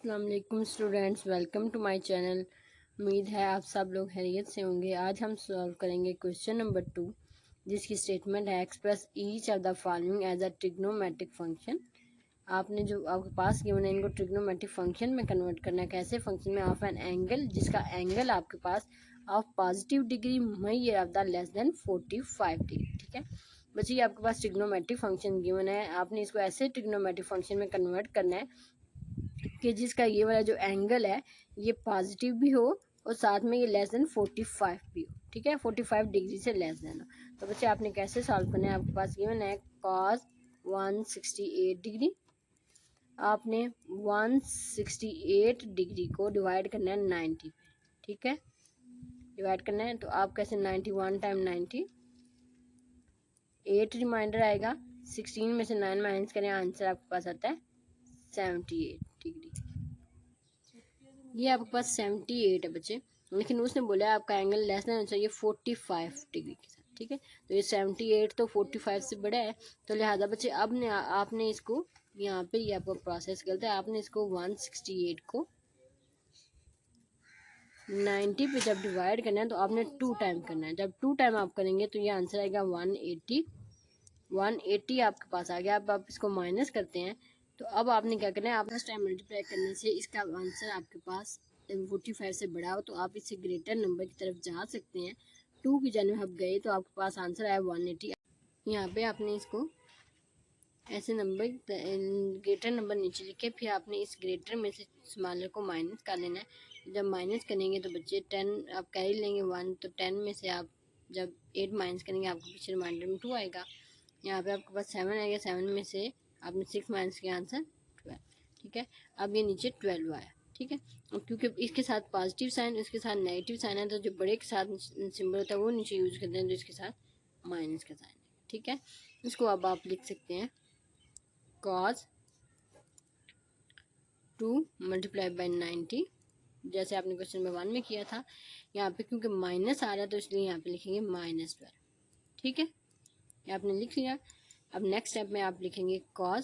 अस्सलाम वालेकुम students, welcome to my channel. उम्मीद है आप सब लोग खैरियत से होंगे। आज हम सॉल्व करेंगे क्वेश्चन नंबर 2, जिसकी स्टेटमेंट है express each of the following as a trigonometric function. आपने जो आपके पास गिवन है, इनको ट्रिग्नोमेट्रिक फंक्शन में कन्वर्ट करना है। कैसे फंक्शन में? ऑफ एन एंगल जिसका एंगल आपके पास of positive degree measure of the less than 45 degree. ठीक है बच्चे, ये आपके पास ट्रिग्नोमेट्रिक फंक्शन गिवन है। आपने इसको ऐसे ट्रिग्नोमेट्रिक फंक्शन में कन्वर्ट करना है कि जिसका ये वाला जो एंगल है ये पॉजिटिव भी हो और साथ में ये लेस देन 45 भी हो। ठीक है, 45 डिग्री से लेस देन हो। तो बच्चे आपने कैसे सॉल्व करना है? आपके पास गिवन है cos 168 डिग्री। आपने 168 डिग्री को डिवाइड करना है 90 पे। ठीक है, डिवाइड करना है तो आप कैसे 91 टाइम 90, 8 रिमाइंडर आएगा। 16 में से 9 माइनस करें, आंसर आपके पास आता है 78 डिग्री। ये आपके पास 78 है बच्चे, लेकिन उसने बोला है आपका एंगल लेस देन चाहिए 45 डिग्री के साथ। ठीक है, तो ये 78 तो 45 से बड़ा है, तो लिहाजा बच्चे अब ने आपने इसको यहाँ पे ये आपका प्रोसेस गलत है। आपने इसको 168 को 90 पे जब डिवाइड करना है तो आपने 2 टाइम करना है। जब 2 टाइम आप करेंगे तो ये आंसर आएगा 180। 180 आपके पास आ गया। अब आप इसको माइनस करते हैं तो अब आपने क्या करना है, आप फर्स्ट टाइम मल्टीप्लाई करने से इसका आंसर आपके पास 45 से बड़ा हो तो आप इससे ग्रेटर नंबर की तरफ जा सकते हैं। 2 की जगह आप गए तो आपके पास आंसर आया 180। यहाँ पे आपने इसको ऐसे नंबर ग्रेटर नंबर नीचे लिखे, फिर आपने इस ग्रेटर में से स्मॉलर को माइनस कर लेना है। जब माइनस करेंगे तो बच्चे 10 आप कैरी लेंगे 1, तो 10 में से आप जब 8 माइनस करेंगे आपको पीछे रिमाइंडर में 2 आएगा। यहाँ पे आपके पास 7 आएगा। 7 में से आपने 6 माइनस किया, आंसर 12। ठीक है, अब ये नीचे 12 आया। ठीक है, और क्योंकि इसके साथ पॉजिटिव साइन इसके साथ नेगेटिव साइन है तो जो बड़े के साथ सिंबल होता है वो नीचे यूज करते हैं, तो इसके साथ माइनस का साइन है। ठीक है, इसको अब आप लिख सकते हैं cos 2 मल्टीप्लाई बाई 90, जैसे आपने क्वेश्चन नंबर 1 में किया था। यहाँ पे क्योंकि माइनस आ रहा है तो इसलिए यहाँ पे लिखेंगे -12। ठीक है, ये आपने लिख लिया। अब नेक्स्ट स्टेप में आप लिखेंगे cos,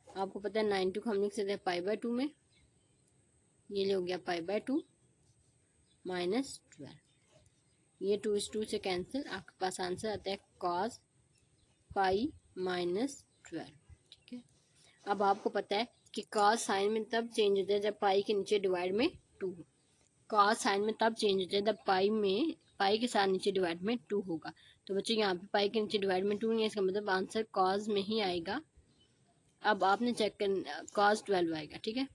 आपको पता है 90 को हम लिख सकते हैं π/2 में, ये हो गया π/2 -12। ये 2 इस 2 से कैंसिल, आपके पास आंसर आता है cos π -12। ठीक है, अब आपको पता है कि cos साइन में तब चेंज होता है जब पाई के नीचे डिवाइड में 2। cos साइन में तब चेंज होता है जब पाई के साथ नीचे डिवाइड में 2 होगा। तो बच्चों यहाँ पे पाई के नीचे डिवाइड में 2 नहीं है, इसका मतलब आंसर cos में ही आएगा। अब आपने चेक करना, cos 12 आएगा। ठीक है,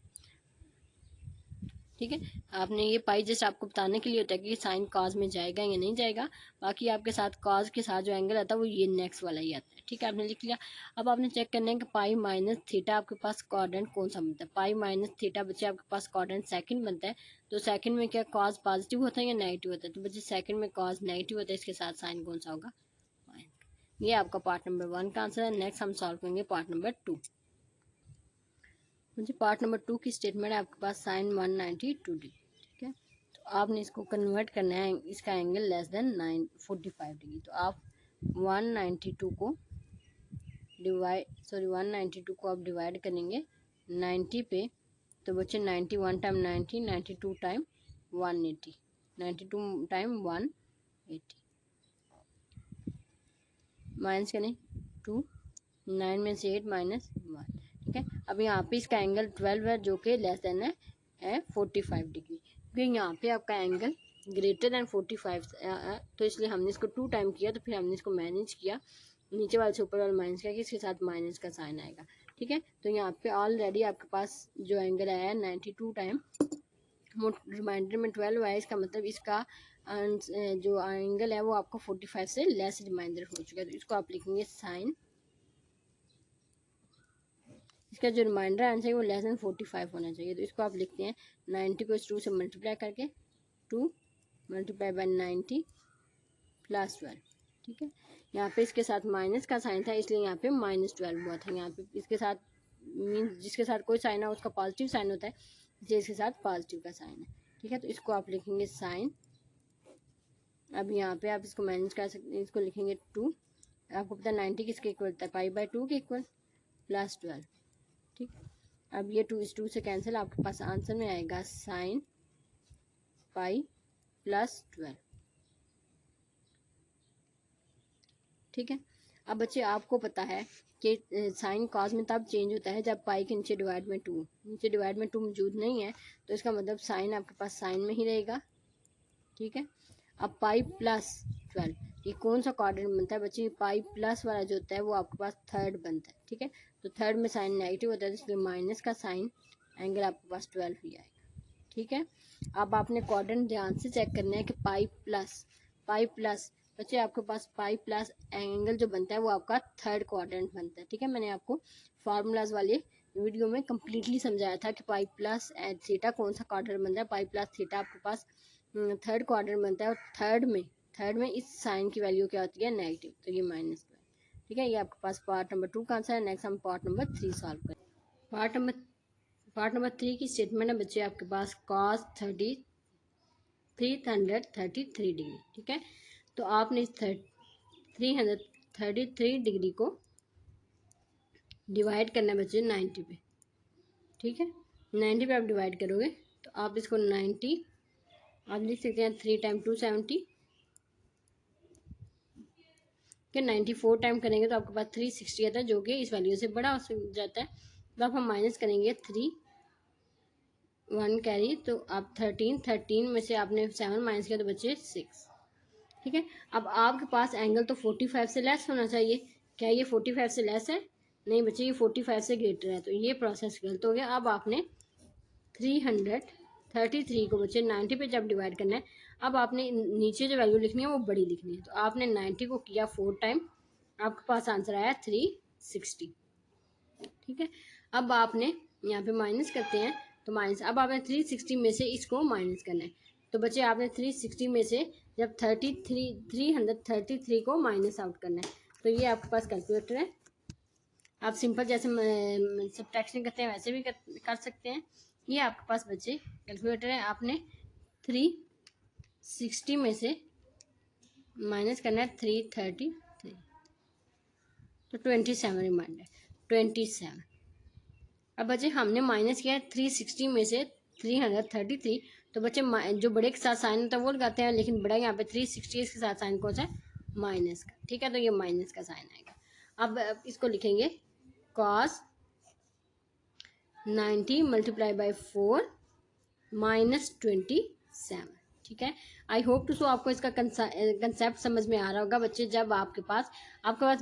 ठीक है, आपने ये पाई जस्ट आपको बताने के लिए होता है कि साइन कॉज में जाएगा या नहीं जाएगा। बाकी आपके साथ कॉज के साथ जो एंगल आता है वो ये नेक्स्ट वाला ही आता है। ठीक है, आपने लिख लिया। अब आपने चेक करना है कि पाई माइनस थीटा आपके पास क्वाड्रेंट कौन सा बनता है। पाई माइनस थीटा बच्चे आपके पास क्वाड्रेंट सेकंड बनता है, तो सेकंड में क्या कॉज पॉजिटिव होता है या नेगेटिव होता है? तो बच्चे सेकंड में कॉज नेगेटिव होता है, इसके साथ साइन कौन सा होगा? ये आपका पार्ट नंबर 1 का आंसर है। नेक्स्ट हम सॉल्व करेंगे पार्ट नंबर 2। मुझे पार्ट नंबर 2 की स्टेटमेंट है आपके पास साइन 192 डिग्री। ठीक है, तो आपने इसको कन्वर्ट करना है, इसका एंगल लेस देन 45 डिग्री। तो आप 192 को 192 को आप डिवाइड करेंगे 90 पे, तो बच्चे 91 टाइम 90, 92 टाइम 180, 92 टाइम 180 माइनस करें 2, 9 में से 8 माइनस 1। ठीक है, अब यहाँ पे इसका एंगल 12 है जो कि लेस देन है 45 डिग्री, क्योंकि यहाँ पे आपका एंगल ग्रेटर देन 45 तो इसलिए हमने इसको 2 टाइम किया, तो फिर हमने इसको मैनेज किया नीचे वाले से ऊपर वाले माइनस किया कि इसके साथ माइनस का साइन आएगा। ठीक है, तो यहाँ पे ऑलरेडी आपके पास जो एंगल आया है 92 टाइम रिमाइंडर में 12 आया, इसका मतलब इसका जो एंगल है वो आपको 45 से लेस रिमाइंडर हो चुका है। तो इसको आप लिखेंगे साइन, इसका जो रिमाइंडर आंसर है वो लेस देन 45 होना चाहिए। तो इसको आप लिखते हैं 90 को इस 2 से मल्टीप्लाई करके 2 मल्टीप्लाई बाय 90 प्लस 12। ठीक है, यहाँ पे इसके साथ माइनस का साइन था इसलिए यहाँ पे -12 हुआ था। यहाँ पे इसके साथ मीन्स जिसके साथ कोई साइन है उसका पॉजिटिव साइन होता है, इसलिए इसके साथ पॉजिटिव का साइन है। ठीक है, तो इसको आप लिखेंगे साइन। अब यहाँ पे आप इसको मैनेज कर सकते हैं, इसको लिखेंगे 2, आपको पता है 90 किसके इक्वल होता है, π/2 के इक्वल, प्लस 12। ठीक, अब ये 2 इस 2 से कैंसिल, आपके पास आंसर में आएगा साइन पाई प्लस 12। ठीक है। अब बच्चे आपको पता है कि साइन कॉस में तब चेंज होता है जब पाई के नीचे डिवाइड में 2, नीचे डिवाइड में 2 मौजूद नहीं है, तो इसका मतलब साइन आपके पास साइन में ही रहेगा। ठीक है। अब पाई प्लस 12, ये कौन सा क्वाड्रेंट बनता है बच्चे? पाई प्लस वाला जो होता है वो आपके पास थर्ड बनता है। ठीक है। तो थर्ड में साइन नेगेटिव होता है, इसलिए माइनस का साइन, एंगल आपके पास 12 ही आएगा। ठीक है। अब आपने क्वाड्रेंट ध्यान से चेक करना है कि पाई प्लस बच्चे आपके पास पाई प्लस एंगल जो बनता है वो आपका थर्ड क्वाड्रेंट बनता है। ठीक है। मैंने आपको फार्मूलाज वाले वीडियो में कम्प्लीटली समझाया था कि पाई प्लस थीटा कौन सा क्वाड्रेंट बनता है। पाई प्लस थीटा आपके पास थर्ड क्वाड्रेंट बनता है, और थर्ड में इस साइन की वैल्यू क्या होती है? नेगेटिव, तो ये माइनस 12। ठीक है। ये आपके पास पार्ट नंबर 2 का आंसर है। नेक्स्ट हम पार्ट नंबर 3 सॉल्व करें। पार्ट नंबर 3 की स्टेटमेंट है बच्चे आपके पास cos 333 डिग्री। ठीक है। तो आपने इस 333 डिग्री को डिवाइड करना है बच्चे 90 पे। ठीक है। 90 पे आप डिवाइड करोगे तो आप इसको 90 आप लिख सकते हैं 3 टाइम 270 कि 94 टाइम करेंगे तो आपके पास 360 आता है, जो कि इस वैल्यू से बड़ा हो जाता है। तो अब हम माइनस करेंगे 3 1 कैरी, तो आप 13 में से आपने 7 माइनस किया तो बचे 6। ठीक है। अब आपके पास एंगल तो 45 से लेस होना चाहिए। क्या ये 45 से लेस है? नहीं बच्चे, ये 45 से ग्रेटर है, तो ये प्रोसेस गलत हो गया। अब आपने 333 को बच्चे 90 पे जब डिवाइड करना है, अब आपने नीचे जो वैल्यू लिखनी है वो बड़ी लिखनी है। तो आपने 90 को किया 4 टाइम, आपके पास आंसर आया 360। ठीक है। अब आपने यहाँ पे माइनस करते हैं, तो माइनस, अब आपने 360 में से इसको माइनस करना है। तो बच्चे आपने 360 में से जब 333 को माइनस आउट करना है, तो ये आपके पास कैलकुलेटर है। आप सिंपल जैसे सब्ट्रैक्शन करते हैं वैसे भी कर सकते हैं। ये आपके पास बच्चे कैलकुलेटर है। आपने 360 में से माइनस करना है 333, तो 27 रिमाइंडर 27। अब बच्चे हमने माइनस किया 360 में से 333, तो बच्चे जो बड़े के साथ साइन होता है वो लगाते हैं, लेकिन बड़ा यहाँ पे 360 इसके साथ साइन कौन सा है? माइनस का। ठीक है। तो ये माइनस का साइन आएगा। अब इसको लिखेंगे cos 90 मल्टीप्लाई बाई 4 माइनस 27। ठीक है। आई होप टू सो आपको इसका कंसेप्ट समझ में आ रहा होगा बच्चे। जब आपके पास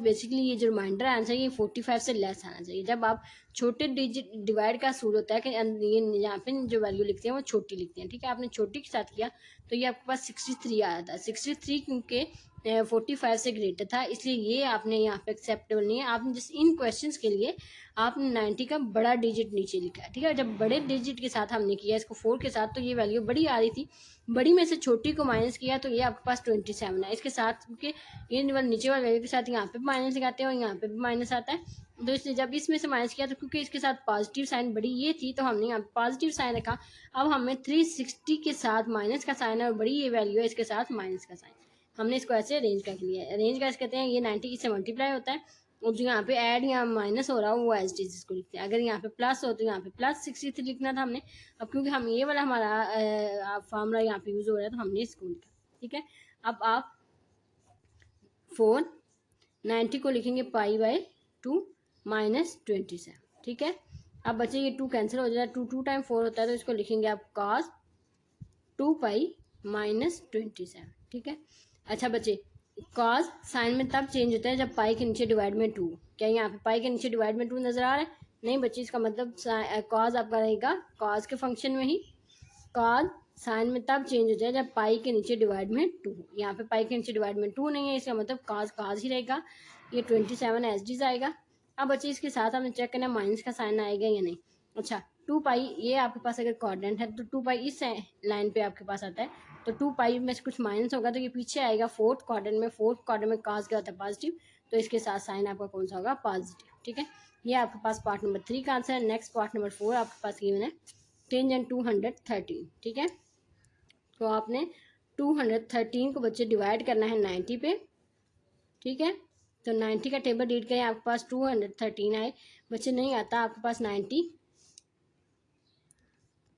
बेसिकली ये जो रिमाइंडर आंसर ये 45 से लेस आना चाहिए। जब आप छोटे डिजिट डिवाइड का असूल होता है कि ये यहाँ पे जो वैल्यू लिखते हैं वो छोटी लिखते हैं। ठीक है। आपने छोटी के साथ किया तो ये आपके पास 63 आया था। 63 क्योंकि 45 से ग्रेटर था, इसलिए ये आपने यहाँ पे एक्सेप्टेबल नहीं है। आपने जिस इन क्वेश्चंस के लिए आपने 90 का बड़ा डिजिट नीचे लिखा है। ठीक है। जब बड़े डिजिट के साथ हमने किया इसको 4 के साथ, तो ये वैल्यू बड़ी आ रही थी, बड़ी में से छोटी को माइनस किया तो ये आपके पास 27 है। इसके साथ के इन वाले नीचे वाले वैल्यू के साथ यहाँ पे माइनस लगाते हैं और यहाँ पे भी माइनस आता है। तो इसलिए जब इसमें से माइनस किया तो क्योंकि इसके साथ पॉजिटिव साइन बड़ी ये थी तो हमने यहाँ पे पॉजिटिव साइन रखा। अब हमें 360 के साथ माइनस का साइन है और बड़ी ये वैल्यू है, इसके साथ माइनस का साइन। हमने इसको ऐसे अरेंज कर लिया है। अरेंज कैसे कहते हैं? ये 90 से मल्टीप्लाई होता है और जो यहाँ पे ऐड या माइनस हो रहा हो वो एज डीज इसको लिखते हैं। अगर यहाँ पे प्लस हो तो यहाँ पे प्लस 63 लिखना था हमने। अब क्योंकि हम ये वाला हमारा फार्मूला यहाँ पे यूज हो रहा है तो हमने इसको लिखा। ठीक है। अब आप 490 को लिखेंगे पाई बाई 2 माइनस 27। ठीक है। अब बच्चे ये 2 कैंसिल हो जाता है, 2 टाइम 4 होता है, तो इसको लिखेंगे आप cos 2 पाई माइनस 27। ठीक है। अच्छा बच्चे, कॉस साइन में तब चेंज होता है जब पाई के नीचे डिवाइड में 2। क्या यहाँ पे पाई के नीचे डिवाइड में 2 नजर आ रहा है? नहीं बच्चे, इसका मतलब कॉस आपका रहेगा कॉस के फंक्शन में ही। कॉस साइन में तब चेंज होता है जब पाई के नीचे डिवाइड में 2। यहाँ पे पाई के नीचे डिवाइड में 2 नहीं है, इसका मतलब कॉस ही रहेगा। ये 27 एच डीज आएगा। अब बच्चे इसके साथ हमें चेक करना है माइनस का साइन आएगा या नहीं। अच्छा, 2 पाई ये आपके पास अगर कोऑर्डिनेट है तो 2 पाई इस लाइन पे आपके पास आता है, तो 2 पाई में से कुछ माइनस होगा तो ये पीछे आएगा फोर्थ क्वाड्रेंट में। फोर्थ क्वाड्रेंट में कॉस क्या होता है? पॉजिटिव, तो इसके साथ साइन आपका कौन सा होगा? पॉजिटिव। ठीक है। ये आपके पास पार्ट नंबर 3 का आंसर है। नेक्स्ट पार्ट नंबर 4 आपके पास गिवन है टेंजेंट 213। ठीक है। तो आपने 213 को बच्चे डिवाइड करना है 90 पे। ठीक है। तो 90 का टेबल रीड करें, आपके पास 213 आए। बच्चे नहीं आता आपके पास 90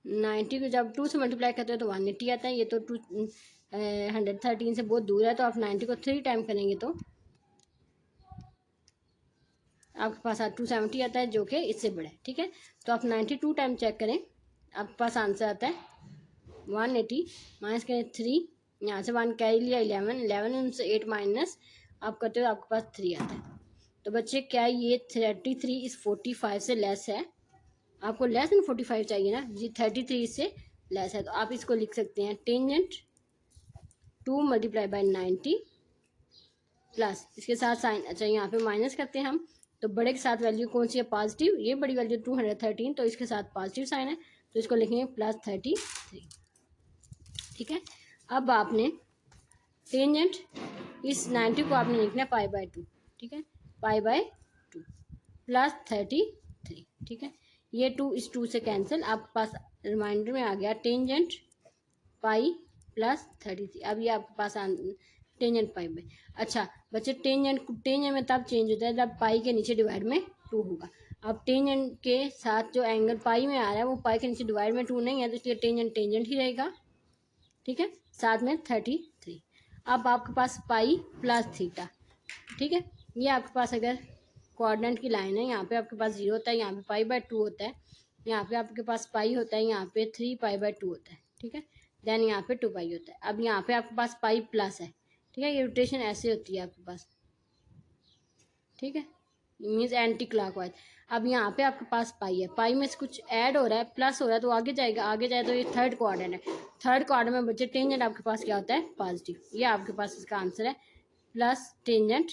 90 को जब 2 से मल्टीप्लाई करते हो तो 180 आता है। ये तो 113 से बहुत दूर है, तो आप 90 को 3 टाइम करेंगे तो आपके पास 270 आता है, जो कि इससे बड़ा है। ठीक है, तो आप 92 टाइम चेक करें, आपके पास आंसर आता है 180 माइनस करें 3, यहाँ से 1 कैरी लिया 11 से 8 माइनस आप करते हो, आपके पास 3 आता है। तो बच्चे क्या ये 33 इस 45 से लेस है? आपको लेस देन 45 चाहिए ना जी, 33 इससे लेस है, तो आप इसको लिख सकते हैं टेंजेंट 2 मल्टीप्लाई बाई 90 प्लस इसके साथ साइन, अच्छा यहाँ पे माइनस करते हैं हम, तो बड़े के साथ वैल्यू कौन सी है? पॉजिटिव। ये बड़ी वैल्यू 213, तो इसके साथ पॉजिटिव साइन है, तो इसको लिखेंगे +33। ठीक है, अब आपने टेंजेंट इस 90 को आपने लिखना है π/2। ठीक है, π/2 +33। ठीक है, ये 2 इस 2 से कैंसिल, आपके पास रिमाइंडर में आ गया टेंजेंट पाई +33। अब ये आपके पास टेंजेंट पाई बाई। अच्छा बच्चे, टेंजेंट में तब चेंज होता है जब पाई के नीचे डिवाइड में 2 होगा। अब टेंजेंट के साथ जो एंगल पाई में आ रहा है वो पाई के नीचे डिवाइड में 2 नहीं है, तो इसलिए टेंजेंट ही रहेगा। ठीक है, साथ में 33। अब आपके पास पाई प्लस थीटा। ठीक है, ये आपके पास अगर कोऑर्डिनेट की लाइन है, यहाँ पे आपके पास 0 होता है, यहाँ पे π/2 होता है, यहाँ पे आपके पास पाई होता है, यहाँ पे 3 π/2 होता है। ठीक है, देन यहाँ पे 2 पाई होता है। अब यहाँ पे आपके पास पाई प्लस है। ठीक है, ये रोटेशन ऐसे होती है आपके पास। ठीक है, मीन्स एंटी क्लॉकवाइज। अब यहाँ पे आपके पास पाई है, पाई में से कुछ ऐड हो रहा है, प्लस हो रहा है, तो आगे जाएगा, आगे जाए तो ये थर्ड क्वाड्रेंट है। थर्ड क्वाड्रेंट में बच्चे टेंजेंट आपके पास क्या होता है? पॉजिटिव। ये आपके पास इसका आंसर है, प्लस टेंजेंट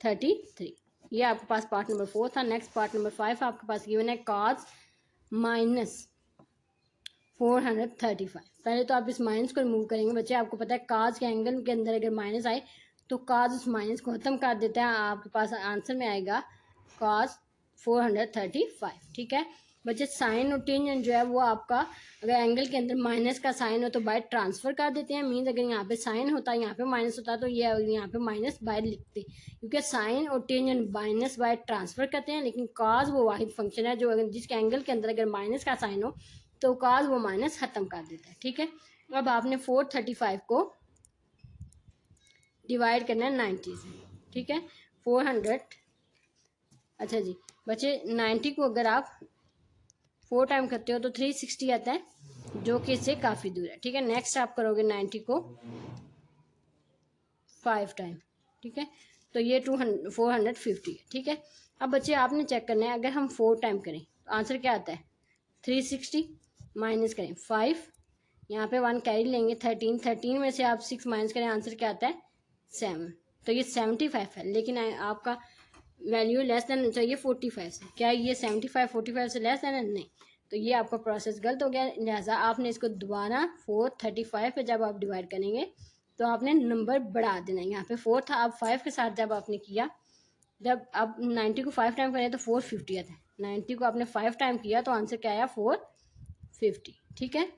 33। ये आपके पास पार्ट नंबर 4 था। नेक्स्ट पार्ट नंबर 5 आपके पास गिवन है cos -435। पहले तो आप इस माइनस को रिमूव करेंगे बच्चे। आपको पता है cos के एंगल के अंदर अगर माइनस आए तो cos उस माइनस को खत्म कर देता है। आपके पास आंसर में आएगा cos 435। ठीक है बच्चे, साइन और टेंजेंट जो है वो आपका अगर एंगल के अंदर माइनस का साइन हो तो बाय ट्रांसफर कर देते हैं। मीन्स अगर यहाँ पे साइन होता है, यहाँ पे माइनस होता है, तो ये यहाँ पे माइनस बाय लिखते हैं, क्योंकि साइन और टेंजेंट माइनस बाय ट्रांसफर करते हैं। लेकिन कॉस वो वाहिद फंक्शन है जो अगर जिसके एंगल के अंदर अगर माइनस का साइन हो तो कॉस वो माइनस खत्म कर देता है। ठीक है, अब आपने 435 को डिवाइड करना है 90 से। ठीक है, 400, अच्छा जी बच्चे 90 को अगर आप 4 टाइम करते हो तो 360 आता है, जो कि इससे काफ़ी दूर है। ठीक है, नेक्स्ट आप करोगे 90 को 5 टाइम। ठीक है, तो ये 450 है। ठीक है, अब बच्चे आपने चेक करना है, अगर हम 4 टाइम करें तो आंसर क्या आता है? 360 माइनस करें 5, यहाँ पे 1 कैरी लेंगे 13 में से आप 6 माइनस करें, आंसर क्या आता है? 7। तो ये 75 है, लेकिन आपका वैल्यू लेस देन चाहिए 45 से। क्या ये 75 45 से लेस देन है? नहीं, तो ये आपका प्रोसेस गलत हो गया। लिहाजा आपने इसको दोबारा 435 पे जब आप डिवाइड करेंगे तो आपने नंबर बढ़ा देना। यहाँ पे 4 था, अब 5 के साथ जब आपने किया, जब आप 90 को 5 टाइम करें तो 450 आता है। 90 को आपने 5 टाइम किया तो आंसर क्या आया? 450। ठीक है,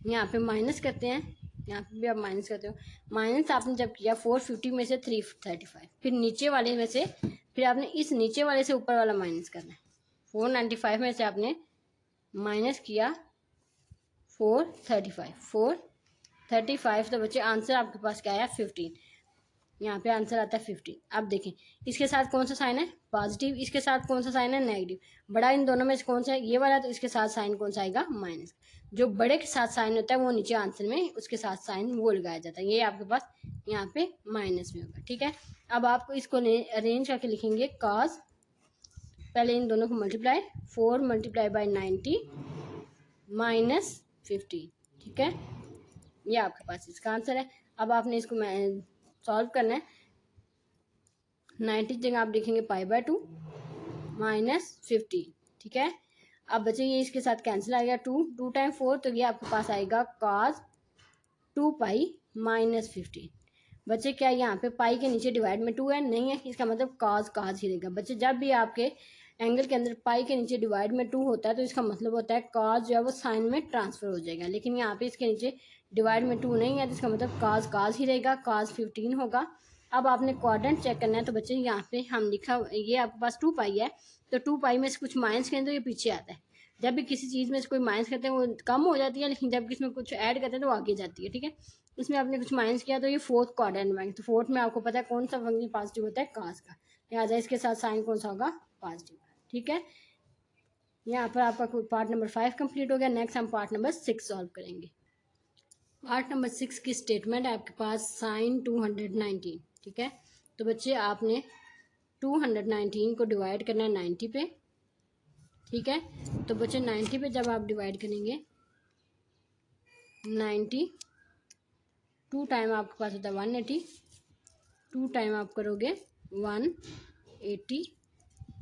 यहाँ पे माइनस करते हैं, यहाँ पे भी आप माइनस करते हो। माइनस आपने जब किया 450 में से 335, फिर नीचे वाले में से, फिर आपने इस नीचे वाले से ऊपर वाला माइनस करना है। 495 में से आपने माइनस किया 435, तो बच्चे आंसर आपके पास क्या आया? 15। यहाँ पे आंसर आता है 15। अब देखें इसके साथ कौन सा साइन है? पॉजिटिव। इसके साथ कौन सा साइन है? नेगेटिव। बड़ा इन दोनों में से कौन सा है? ये वाला। तो इसके साथ साइन कौन सा आएगा? माइनस। जो बड़े के साथ साइन होता है वो नीचे आंसर में उसके साथ साइन वो लगाया जाता है। ये आपके पास यहाँ पे माइनस में होगा। ठीक है, अब आपको इसको अरेंज करके लिखेंगे cos, पहले इन दोनों को मल्टीप्लाई, 4 मल्टीप्लाई बाई 90 माइनस 15। ठीक है, ये आपके पास इसका आंसर है। अब आपने इसको सॉल्व करना है। 90 जगह आप लिखेंगे π/2 माइनस 15। ठीक है, अब बच्चे ये इसके साथ कैंसिल आ गया, 2 टाइम 4, तो ये आपके पास आएगा cos 2 पाई माइनस 15। बच्चे क्या यहाँ पे पाई के नीचे डिवाइड में 2 है? नहीं है, इसका मतलब cos ही रहेगा। बच्चे जब भी आपके एंगल के अंदर पाई के नीचे डिवाइड में 2 होता है तो इसका मतलब होता है cos जो है वो साइन में ट्रांसफर हो जाएगा। लेकिन यहाँ पे इसके नीचे डिवाइड में 2 नहीं है, तो इसका मतलब cos ही रहेगा, cos 15 होगा। अब आपने क्वाड्रेंट चेक करना है, तो बच्चे यहाँ पे हम लिखा, ये आपके पास 2 पाई है, तो 2 पाई में से कुछ माइनस करें तो ये पीछे आता है। जब भी किसी चीज़ में से कोई माइनस करते हैं वो कम हो जाती है, लेकिन जब इसमें कुछ ऐड करते हैं तो वो आगे जाती है। ठीक है, इसमें आपने कुछ माइनस किया तो ये फोर्थ क्वाड्रेंट में, तो फोर्थ में आपको पता है कौन सा फंक्शन पॉजिटिव होता है, cos का, लिहाजा इसके साथ साइन कौन सा होगा, पॉजिटिव। ठीक है, यहाँ पर आपका पार्ट नंबर 5 कंप्लीट हो गया। नेक्स्ट हम पार्ट नंबर 6 सॉल्व करेंगे। पार्ट नंबर 6 की स्टेटमेंट है आपके पास साइन 219। ठीक है, तो बच्चे आपने 219 को डिवाइड करना है 90 पे। ठीक है, तो बच्चे 90 पे जब आप डिवाइड करेंगे 90, 2 टाइम आपके पास होता है 180, 2 टाइम आप करोगे 180,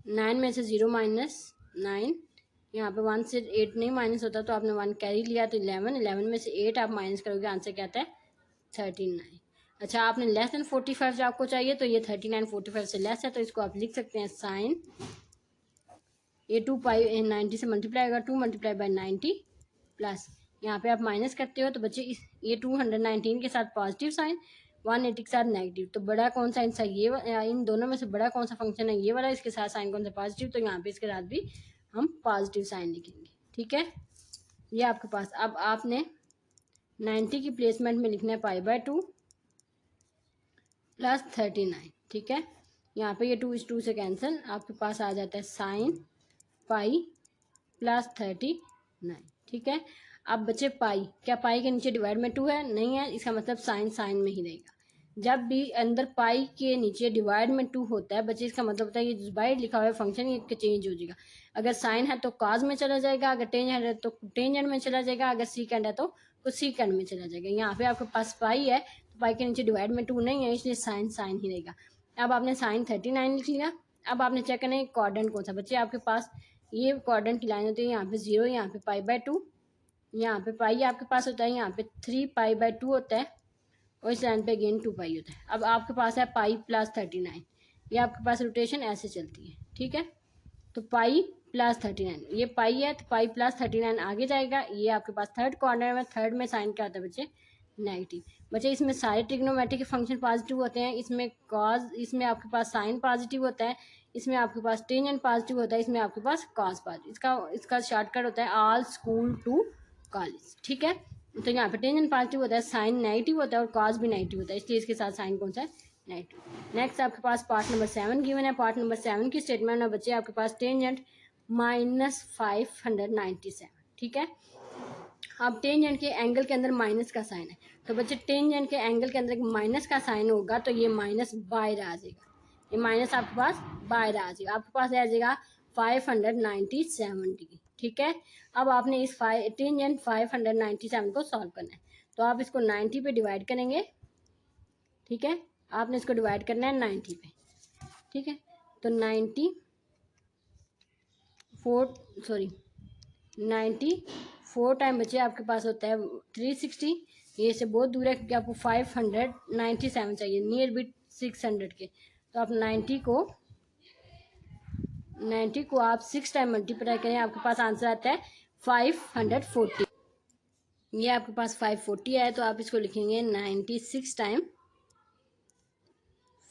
9 में से 0 माइनस 9, यहाँ पे 1 से 8 नहीं माइनस होता तो आपने 1 कैरी लिया तो 11, 11 में से 8 आप माइनस करोगे, आंसर क्या आता है 39। अच्छा, आपने लेस देन 45 जो आपको चाहिए तो ये 39 45 से लेस है, तो इसको आप लिख सकते हैं साइन, ये 2 पाई 90 से मल्टीप्लाई होगा, 2 मल्टीप्लाई बाई 90 प्लस यहाँ पे आप माइनस करते हो तो बच्चे इस ये 219 के साथ पॉजिटिव साइन, 180 के साथ नेगेटिव, तो बड़ा कौन सा इनसा ये, इन दोनों में से बड़ा कौन सा फंक्शन है, ये वाला, इसके साथ साइन कौन सा पॉजिटिव, तो यहाँ पे इसके साथ भी हम पॉजिटिव साइन लिखेंगे। ठीक है, ये आपके पास, अब आपने 90 की प्लेसमेंट में लिखना है π/2 प्लस 39। ठीक है, यहाँ पे ये 2 इस 2 से कैंसिल, आपके पास आ जाता है साइन पाई प्लस 39। ठीक है, अब बचे पाई, क्या पाई के नीचे डिवाइड में 2 है, नहीं है, इसका मतलब साइन साइन में ही रहेगा। जब भी अंदर पाई के नीचे डिवाइड में 2 होता है बच्चे, इसका मतलब होता है ये डिवाइड लिखा हुआ है फंक्शन ये चेंज हो जाएगा। अगर साइन है तो कॉज में चला जाएगा, अगर टेंजेंट है तो टेंजेंट में चला जाएगा, अगर सीकेंड है तो सीकेंड में चला जाएगा। यहाँ पे आपके पास पाई है तो पाई के नीचे डिवाइड में 2 नहीं है, इसलिए साइन साइन ही रहेगा। अब आपने साइन 39 लिख लिया। अब आपने चेक करना है क्वाड्रेंट कौन सा, बच्चे आपके पास ये क्वाड्रेंट की लाइन होती है, यहाँ पे 0, यहाँ पे π/2, यहाँ पे पाई आपके पास होता है, यहाँ पे 3 π/2 होता है, और इस लाइन पे अगेन 2 पाई होता है। अब आपके पास है पाई प्लस 39, ये आपके पास रोटेशन ऐसे चलती है। ठीक है, तो पाई प्लस 39, ये पाई है तो पाई प्लस 39 आगे जाएगा, ये आपके पास थर्ड क्वाड्रेंट में, थर्ड में साइन क्या होता है बच्चे, नेगेटिव। बच्चे इसमें सारे ट्रिग्नोमेट्रिक फंक्शन पॉजिटिव होते हैं, इसमें कॉज, इसमें आपके पास साइन पॉजिटिव होता है, इसमें आपके पास टेंजेंट पॉजिटिव होता है, इसमें आपके पास कॉस पॉजिटिव। इसका शॉर्टकट होता है ऑल स्कूल टू कॉलेज। ठीक है, तो यहाँ पे टेंजेंट पॉजिटिव होता है, साइन नेगेटिव होता है और कॉस भी नेगेटिव होता है, इसलिए इसके साथ साइन कौन सा है, नेगेटिव। नेक्स्ट आपके पास पार्ट नंबर 7 गिवन है। पार्ट नंबर 7 की स्टेटमेंट में बच्चे आपके पास टेंजेंट -597। ठीक है, अब टेंजेंट के एंगल के अंदर माइनस का साइन है, तो बच्चे टेंजेंट के एंगल के अंदर माइनस का साइन होगा तो ये माइनस बाहर आ जाएगा, ये माइनस आपके पास बाहर आ जाएगा, आपके पास आ जाएगा 597 डिग्री। ठीक है, अब आपने इस टेंजेंट 597 को सॉल्व करना है, तो आप इसको 90 पे डिवाइड करेंगे। ठीक है, आपने इसको डिवाइड करना है 90 पे। ठीक है, तो 94 टाइम बचे आपके पास होता है 360, ये से बहुत दूर है क्योंकि आपको 597 चाहिए, नियर बिट 600 के, तो आप 90 को आप 6 टाइम मल्टीप्लाई करें, आपके पास आंसर आता है 540। ये आपके पास 540 है, तो आप इसको लिखेंगे 96 टाइम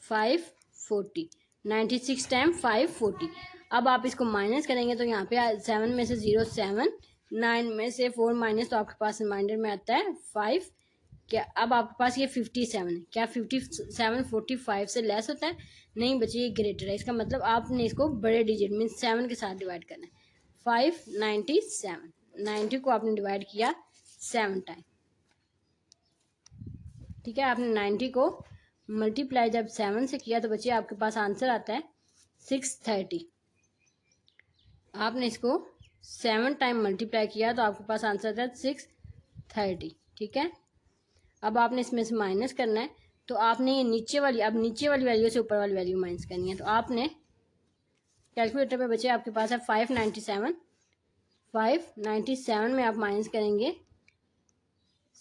540, 96 टाइम 540। अब आप इसको माइनस करेंगे तो यहाँ पे 7 में से 0 7, 9 में से 4 माइनस, तो आपके पास रिमाइंडर में आता है 5। क्या अब आपके पास ये 57 है, क्या 57 45 से लेस होता है, नहीं बच्चे ये ग्रेटर है, इसका मतलब आपने इसको बड़े डिजिट मीन्स 7 के साथ डिवाइड करना है। 597, 90 को आपने डिवाइड किया 7 टाइम। ठीक है, आपने 90 को मल्टीप्लाई जब 7 से किया तो बच्चे आपके पास आंसर आता है 630। आपने इसको 7 टाइम मल्टीप्लाई किया तो आपके पास आंसर आता है 630। ठीक है, अब आपने इसमें से माइनस करना है, तो आपने ये नीचे वाली वैल्यू से ऊपर वाली वैल्यू माइनस करनी है, तो आपने कैलकुलेटर पे बच्चे आपके पास है 597 में आप माइनस करेंगे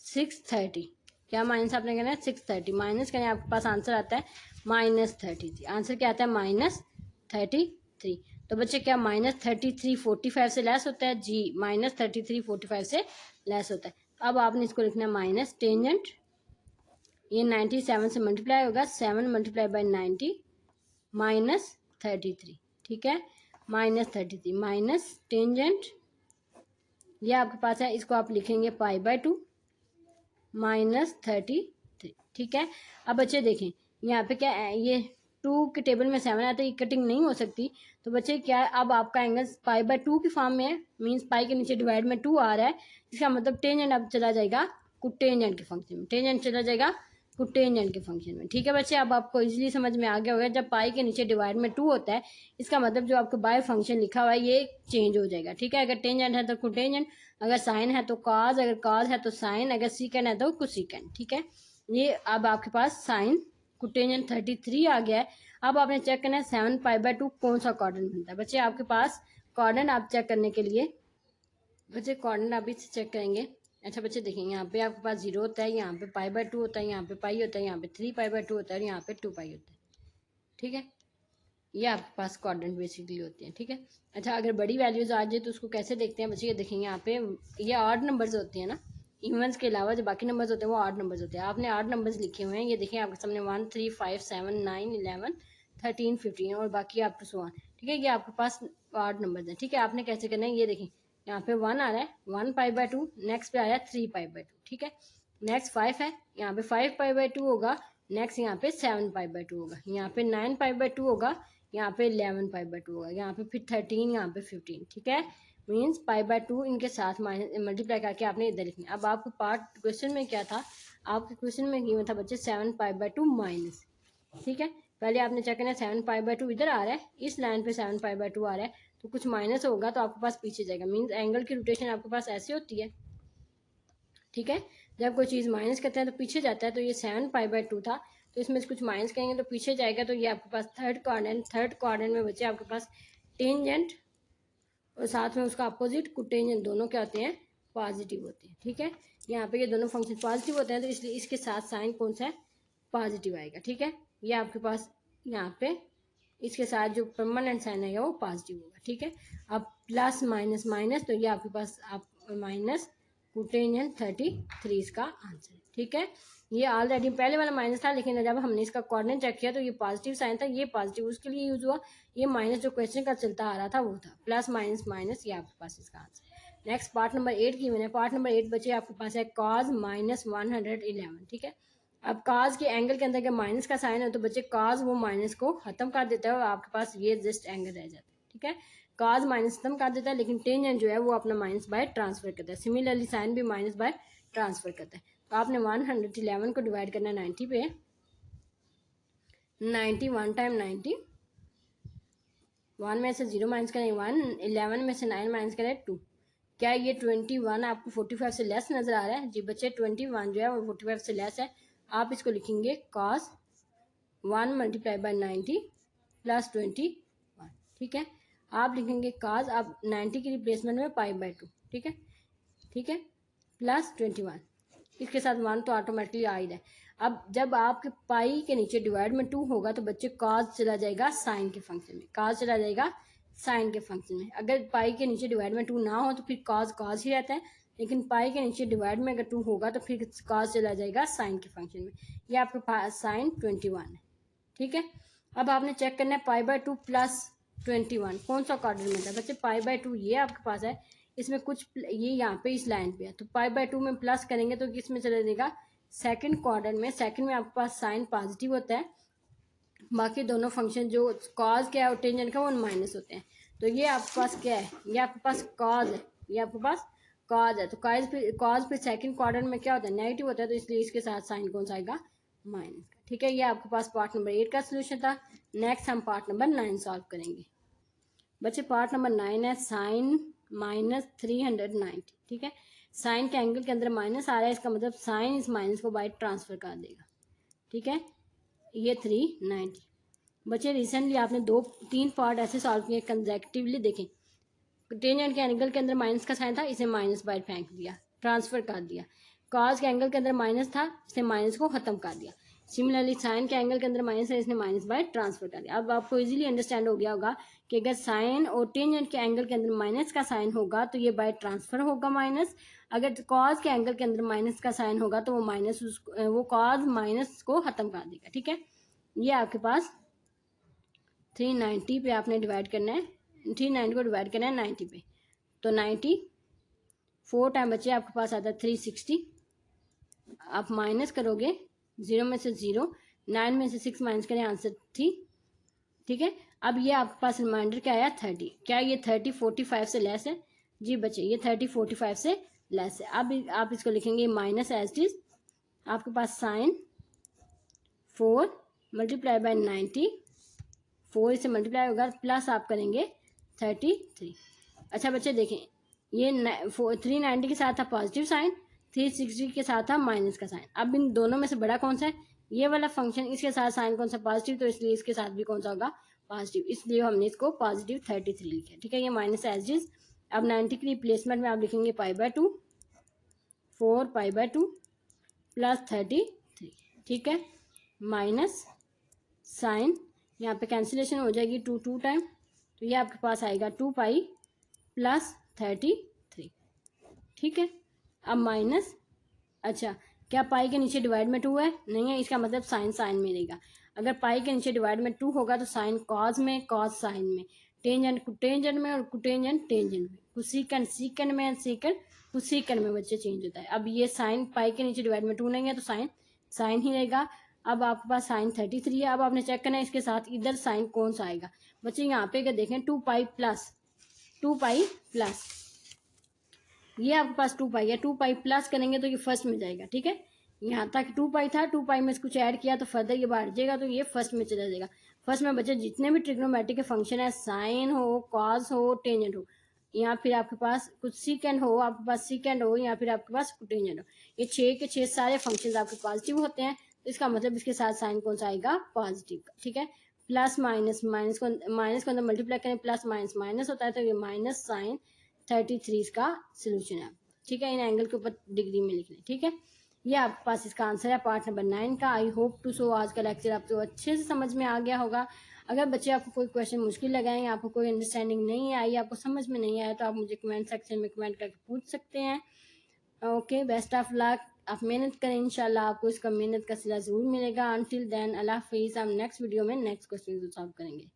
630। क्या माइनस आपने करना है 630, माइनस करें आपके पास आंसर आता है -33। आंसर क्या आता है -33। तो बच्चे क्या -33 45 से लेस होता है, जी -33 45 से लेस होता है। अब आपने इसको लिखना है माइनस टेंजेंट, ये 97 से मल्टीप्लाई होगा, 7 मल्टीप्लाई बाई 90 -33। ठीक है, -33 माइनस टेंजेंट ये आपके पास है, इसको आप लिखेंगे π/2 -33, ठीक है। अब बच्चे देखें यहाँ पे क्या है, ये 2 के टेबल में 7 है तो ये कटिंग नहीं हो सकती। तो बच्चे क्या है, अब आपका एंगल π/2 की फॉर्म में है, मीन्स पाई के नीचे डिवाइड में 2 आ रहा है। इसका मतलब टेंजेंट अब चला जाएगा कोटेंजेंट के फंक्शन में, टेंजेंट चला जाएगा कोटेंजेंट के फंक्शन में, ठीक है बच्चे। अब आपको इजीली समझ में आ गया होगा, जब पाई के नीचे डिवाइड में 2 होता है इसका मतलब जो आपको बाय फंक्शन लिखा हुआ है ये चेंज हो जाएगा, ठीक है। अगर टेंजेंट है तो कोटेंजेंट, अगर साइन है तो कॉज, अगर कॉज है तो साइन, अगर सीकेंड है तो कोसेकेंड, ठीक है। ये अब आपके पास साइन कोटेंजेंट 33 आ गया है। अब आपने चेक करना है 7π/2 कौन सा क्वाड्रेंट बनता है। बच्चे आपके पास क्वाड्रेंट आप चेक करने के लिए, बच्चे क्वाड्रेंट आप इसे चेक करेंगे। अच्छा बच्चे देखेंगे यहाँ पे आपके पास 0 होता है, यहाँ पे π/2 होता है, यहाँ पे पाई होता है, यहाँ पे 3π/2 होता है और यहाँ पे 2π होता है, ठीक है। ये आपके पास क्वाड्रेंट बेसिकली होते हैं, ठीक है। अच्छा अगर बड़ी वैल्यूज आ जाए तो उसको कैसे देखते हैं बच्चे, ये देखेंगे यहाँ पे ये ऑड नंबर्स होते हैं ना, इवन्स के अलावा जो बाकी नंबर्स होते हैं वो ऑड नंबर्स होते हैं। आपने ऑड नंबर्स लिखे हुए हैं, ये देखिए आपके सामने 1 3 5 7 9 11 13 15 और बाकी आप टू सो ऑन, ठीक है। ये आपके पास ऑड नंबर्स हैं, ठीक है। आपने कैसे करना है, ये देखें यहाँ पे 1 आ रहा है 1π/2, नेक्स्ट पे आया 3π/2, ठीक है। नेक्स्ट 5 है, यहाँ पे 5π/2 होगा, नेक्स्ट यहाँ पे 7π/2 होगा, यहाँ पे 9π/2 होगा, यहाँ पे 11π/2 होगा, यहाँ पे फिर 13, यहाँ पे 15, ठीक है। मीन्स π/2 इनके साथ मल्टीप्लाई करके आपने इधर लिखना। अब आपको पार्ट क्वेश्चन में क्या था, आपके क्वेश्चन में ये था बच्चे 7π/2 माइनस, ठीक है। पहले आपने चेक करना 7π/2 इधर आ रहा है, इस लाइन पे 7π/2 आ रहा है तो कुछ माइनस होगा तो आपके पास पीछे जाएगा, मीन्स एंगल की रोटेशन आपके पास ऐसे होती है, ठीक है। जब कोई चीज़ माइनस करते हैं तो पीछे जाता है, तो ये 7π/2 था तो इसमें से कुछ माइनस करेंगे तो पीछे जाएगा। तो ये आपके पास थर्ड क्वाड्रेंट में बचे आपके पास टेंजेंट और साथ में उसका अपोजिट कोटेंजेंट दोनों क्या होते हैं, पॉजिटिव होते हैं, ठीक है। यहाँ पे ये दोनों फंक्शन पॉजिटिव होते हैं तो इसलिए इसके साथ साइन कौन सा है, पॉजिटिव आएगा, ठीक है। ये आपके पास यहाँ पे इसके साथ जो परमानेंट साइन आएगा वो पॉजिटिव होगा, ठीक है। अब प्लस माइनस माइनस तो ये आपके पास आप माइनस कोटेंजेंट 33 इसका आंसर है, ठीक है। ये ऑलरेडी पहले वाला माइनस था लेकिन जब हमने इसका कोऑर्डिनेट चेक किया तो ये पॉजिटिव साइन था, ये पॉजिटिव उसके लिए यूज हुआ, ये माइनस जो क्वेश्चन का चलता आ रहा था वो था, प्लस माइनस माइनस, ये आपके पास इसका आंसर। नेक्स्ट पार्ट नंबर 8 की मैंने पार्ट नंबर 8 बचे आपके पास है कॉज -111, ठीक है। अब काज के एंगल के अंदर अगर माइनस का साइन है तो बच्चे काज वो माइनस को खत्म कर देता है और आपके पास ये जस्ट एंगल रह जाता है, ठीक है। काज माइनस खत्म कर देता है लेकिन टेंजेंट जो है वो अपना माइनस बाय ट्रांसफर करता है, सिमिलरली साइन भी माइनस बाय ट्रांसफर करता है। तो आपने 111 को डिवाइड करना है 90 पे, 90 1 टाइम 90, 1 में से 0 माइनस करें 1, 11 में से 9 माइनस करें 2, क्या ये 21 आपको 45 से लेस नजर आ रहा है? जी बच्चे 21 जो है वो 45 से लेस है। आप इसको लिखेंगे cos 1 मल्टीप्लाई बाय 90 प्लस 21, ठीक है। आप लिखेंगे cos, आप 90 की रिप्लेसमेंट में π/2, ठीक है, ठीक है, प्लस 21, इसके साथ 1 तो ऑटोमेटिकली आ ही रहा है। अब जब आपके पाई के नीचे डिवाइड में 2 होगा तो बच्चे cos चला जाएगा साइन के फंक्शन में, cos चला जाएगा साइन के फंक्शन में। अगर पाई के नीचे डिवाइड में 2 ना हो तो फिर cos ही रहता है, लेकिन पाई के नीचे डिवाइड में अगर 2 होगा तो फिर cos चला जाएगा साइन के फंक्शन में। ये आपके पास साइन 21 है, ठीक है। अब आपने चेक करना है π/2 प्लस 21 कौन सा क्वाड्रेंट में था बच्चे, π/2 ये आपके पास है, इसमें कुछ ये यहाँ पे इस लाइन पे है तो π/2 में प्लस करेंगे तो किस में चला जाएगा, सेकंड क्वाड्रेंट में। सेकंड में आपके पास साइन पॉजिटिव होता है, बाकी दोनों फंक्शन जो कॉज क्या है और टेंजेंट का वो माइनस होते हैं। तो ये आपके पास क्या है, ये आपके पास कॉज है, ये आपके पास कॉज है। तो कॉज फिर सेकंड क्वाड्रेंट में क्या होता है, नेगेटिव होता है, तो इसलिए इसके साथ साइन कौन सा आएगा, माइनस का, ठीक है। ये आपके पास पार्ट नंबर 8 का सोल्यूशन था। नेक्स्ट हम पार्ट नंबर 9 सॉल्व करेंगे। बच्चे पार्ट नंबर 9 है साइन -390, ठीक है। साइन के एंगल के अंदर माइनस आ रहा है, इसका मतलब साइन इस माइनस को बाय ट्रांसफर कर देगा, ठीक है। ये 390 बच्चे रिसेंटली आपने 2-3 पार्ट ऐसे सॉल्व किए कंसेक्यूटिवली, देखें टेंजेंट के एंगल के अंदर माइनस का साइन था, इसे माइनस बाय फेंक दिया, ट्रांसफर कर दिया। कॉस के एंगल के अंदर माइनस था, इसने माइनस को खत्म कर दिया। सिमिलरली साइन के एंगल के अंदर माइनस है, इसने माइनस बाय ट्रांसफर कर दिया। अब आपको इजीली अंडरस्टैंड हो गया होगा कि अगर साइन और टेंजेंट के एंगल के अंदर माइनस का साइन होगा तो ये बाय ट्रांसफर होगा माइनस, अगर कॉस के एंगल के अंदर माइनस का साइन होगा तो वो माइनस वो कॉस माइनस को खत्म कर देगा, ठीक है। ये आपके पास 390 पे आपने डिवाइड करना है, 390 को डिवाइड करना है 90 पे, तो 90 4 टाइम बच्चे आपके पास आता है 360। आप माइनस करोगे 0 में से 0, 9 में से 6 माइनस करें, आंसर 3। ठीक है, अब ये आपके पास रिमाइंडर क्या आया 30। क्या ये 30 45 से लेस है? जी बच्चे ये 30 45 से लेस है। अब आप इसको लिखेंगे माइनस एज इट इज, आपके पास साइन 4 मल्टीप्लाई बाय 90, 4 से मल्टीप्लाई होगा, प्लस आप करेंगे 33। अच्छा बच्चे देखें, ये 390 के साथ था पॉजिटिव साइन, 360 के साथ था माइनस का साइन। अब इन दोनों में से बड़ा कौन सा है? ये वाला फंक्शन, इसके साथ साइन कौन सा? पॉजिटिव, तो इसलिए इसके साथ भी कौन सा होगा? पॉजिटिव, इसलिए हमने इसको पॉजिटिव 33 लिखा। ठीक है, ये माइनस एज इज। अब 90 की रिप्लेसमेंट में आप लिखेंगे π/2, 4 π/2 प्लस 33। ठीक है, माइनस साइन यहाँ पे कैंसिलेशन हो जाएगी 2 टाइम, तो ये आपके पास आएगा 2π प्लस 33। ठीक है, अब माइनस, अच्छा क्या पाई के नीचे डिवाइड में 2 है? नहीं है, इसका मतलब साइन साइन में रहेगा। अगर पाई के नीचे डिवाइड में 2 होगा तो साइन कॉज में, कॉज साइन में, टेंजेंट कुटेंजेंट में और कुटेंजेंट टेंजेंट में, कुसीकेंट सीकेंट में, सीकेंट कुसीकेंट में बच्चे चेंज होता है। अब ये साइन पाई के नीचे डिवाइड में 2 नहीं है तो साइन साइन ही रहेगा। अब आपके पास साइन 33 है। अब आपने चेक करना है इसके साथ इधर साइन कौन सा आएगा। बच्चे यहाँ पे अगर देखें 2π प्लस, ये आपके पास 2π है, 2π प्लस करेंगे तो ये फर्स्ट में जाएगा। ठीक है, यहाँ तक 2π था, 2π में कुछ ऐड किया तो फर्दर ये बढ़ जाएगा, तो ये फर्स्ट में चला जाएगा। फर्स्ट में बच्चे जितने भी ट्रिग्नोमेट्रिक के फंक्शन है, साइन हो, कॉस हो, टेंजेंट हो, या फिर आपके पास कुछ सीकेंड हो, आपके पास सीकेंड हो, या फिर आपके पास कुटेंजेंट हो, ये 6 के 6 सारे फंक्शन आपके पॉजिटिव होते हैं। तो इसका मतलब इसके साथ साइन कौन सा आएगा? पॉजिटिव। ठीक है, प्लस माइनस, माइनस को अंदर मल्टीप्लाई करें, प्लस माइनस माइनस होता है, तो ये माइनस साइन 33 का सोल्यूशन है। ठीक है, इन एंगल के ऊपर डिग्री में लिख लें। ठीक है, ये आपके पास इसका आंसर है पार्ट नंबर 9 का। आई होप टू सो आज का लेक्चर आपको अच्छे से समझ में आ गया होगा। अगर बच्चे आपको कोई क्वेश्चन मुश्किल लगा है, आपको कोई अंडरस्टैंडिंग नहीं आई, आपको समझ में नहीं आया, तो आप मुझे कमेंट सेक्शन में कमेंट करके पूछ सकते हैं। Okay, best of luck. आप मेहनत करें, इंशाल्लाह आपको इसका मेहनत का सिला जरूर मिलेगा। अनटिल देन अल्लाह हाफिज़। हम नेक्स्ट वीडियो में नेक्स्ट क्वेश्चन को सॉल्व करेंगे।